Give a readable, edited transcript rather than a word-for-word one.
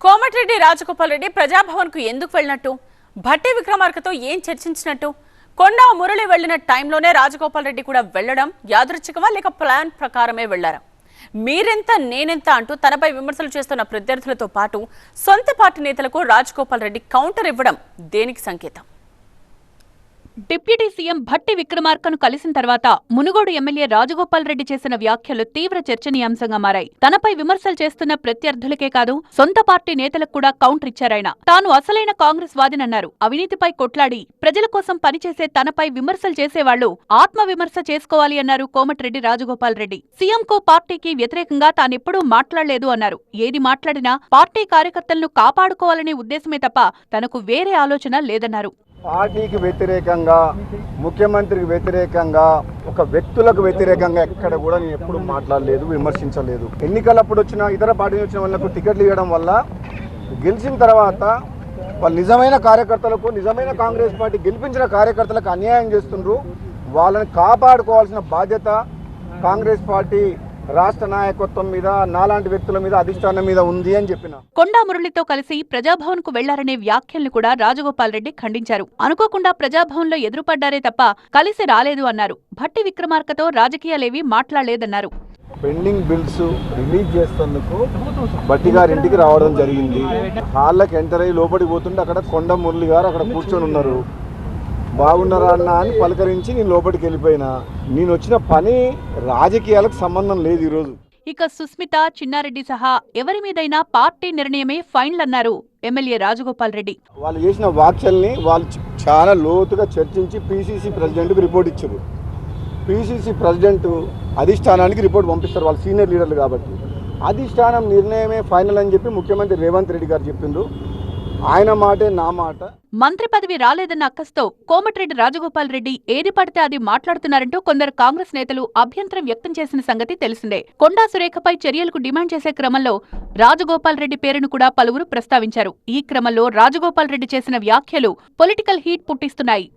కోమటిరెడ్డి రాజగోపాల్ రెడ్డి ప్రజాభవన్ కు ఎందుకు వెళ్ళినట్టు, భట్టి విక్రమార్కతో ఏం చర్చించినట్టు, కొండా మురళి వెళ్లిన టైంలోనే రాజగోపాల్ రెడ్డి కూడా వెళ్లడం యాదృచ్ఛికమా లేక ప్లాన్ ప్రకారమే వెళ్లారా? మీరెంత నేనెంత అంటూ తనపై విమర్శలు చేస్తున్న ప్రత్యర్థులతో పాటు సొంత పార్టీ నేతలకు రాజగోపాల్ రెడ్డి కౌంటర్ ఇవ్వడం దేనికి సంకేతం? డిప్యూటీ సీఎం భట్టి విక్రమార్కను కలిసిన తర్వాత మునుగోడు ఎమ్మెల్యే రాజగోపాల్ రెడ్డి చేసిన వ్యాఖ్యలు తీవ్ర చర్చనీయాంశంగా మారాయి. తనపై విమర్శలు చేస్తున్న ప్రత్యర్థులకే కాదు, సొంత పార్టీ నేతలకు కూడా కౌంటర్ ఇచ్చారాయన. తాను అసలైన కాంగ్రెస్ వాదినన్నారు. అవినీతిపై కొట్లాడి ప్రజల కోసం పనిచేసే తనపై విమర్శలు చేసేవాళ్లు ఆత్మ విమర్శ చేసుకోవాలి అన్నారు కోమటిరెడ్డి రాజగోపాల్ రెడ్డి. సీఎంకు పార్టీకి వ్యతిరేకంగా తానెప్పుడూ మాట్లాడలేదు అన్నారు. ఏది మాట్లాడినా పార్టీ కార్యకర్తలను కాపాడుకోవాలనే ఉద్దేశమే తప్ప తనకు వేరే ఆలోచన లేదన్నారు. పార్టీకి వ్యతిరేకంగా, ముఖ్యమంత్రికి వ్యతిరేకంగా, ఒక వ్యక్తులకు వ్యతిరేకంగా ఎక్కడ కూడా నేను ఎప్పుడు మాట్లాడలేదు, విమర్శించలేదు. ఎన్నికలప్పుడు వచ్చిన ఇతర పార్టీలు వచ్చిన వాళ్ళకు టికెట్లు ఇవ్వడం వల్ల గెలిచిన తర్వాత వాళ్ళు నిజమైన కార్యకర్తలకు, నిజమైన కాంగ్రెస్ పార్టీ గెలిపించిన కార్యకర్తలకు అన్యాయం చేస్తుండ్రు. వాళ్ళని కాపాడుకోవాల్సిన బాధ్యత కాంగ్రెస్ పార్టీ రాష్ట్ర నాయకత్వం మీద, నాలాంటి వ్యక్తుల మీద, అధిష్టానం మీద ఉంది అని చెప్పిన. కొండా మురళితో కలిసి ప్రజాభవన్ కు వెళ్లారనే వ్యాఖ్యల్ని కూడా రాజగోపాల్ రెడ్డి ఖండించారు. అనుకోకుండా ప్రజాభవన్ లో ఎదురుపడ్డారే తప్ప కలిసి రాలేదు అన్నారు. భట్టి విక్రమార్కతో రాజకీయాలేవి మాట్లాడలేదన్నారు. పెండింగ్ బిల్స్ రిలీజ్ చేసేందుకు భట్టి గారి ఇంటికి రావడం జరిగింది. హాల్లోకి ఎంటర్ అయ్యి లోపలికి పోతుంటే అక్కడ కొండా మురళి గారు అక్కడ కూర్చొని ఉన్నారు. బాగున్నారా అన్న అని పలకరించి నేను లోపలికి వెళ్ళిపోయినా. నేను వచ్చిన పని రాజకీయాలకు సంబంధం లేదు ఈరోజు. ఇక సుస్మిత, చిన్నారెడ్డి సహా ఎవరి మీదైనా పార్టీ నిర్ణయమే ఫైనల్ అన్నారు ఎమ్మెల్యే రాజగోపాల్ రెడ్డి. వాళ్ళు చేసిన వ్యాఖ్యల్ని వాళ్ళు చాలా లోతుగా చర్చించి పీసీసీ ప్రెసిడెంట్కి రిపోర్ట్ ఇచ్చారు. పీసీసీ ప్రెసిడెంట్ అధిష్టానానికి రిపోర్ట్ పంపిస్తారు, వాళ్ళు సీనియర్ లీడర్లు కాబట్టి. అధిష్టానం నిర్ణయమే ఫైనల్ అని చెప్పి ముఖ్యమంత్రి రేవంత్ రెడ్డి గారు చెప్పిండ్రు. ఆయన మాటే నా మాట. మంత్రి పదవి రాలేదన్న అక్కస్తో కోమటిరెడ్డి రాజగోపాల్ రెడ్డి ఏది పడితే అది మాట్లాడుతున్నారంటూ కొందరు కాంగ్రెస్ నేతలు అభ్యంతరం వ్యక్తం చేసిన సంగతి తెలిసిందే. కొండా సురేఖపై చర్యలకు డిమాండ్ చేసే క్రమంలో రాజగోపాల్ రెడ్డి పేరును కూడా పలువురు ప్రస్తావించారు. ఈ క్రమంలో రాజగోపాల్ రెడ్డి చేసిన వ్యాఖ్యలు పొలిటికల్ హీట్ పుట్టిస్తున్నాయి.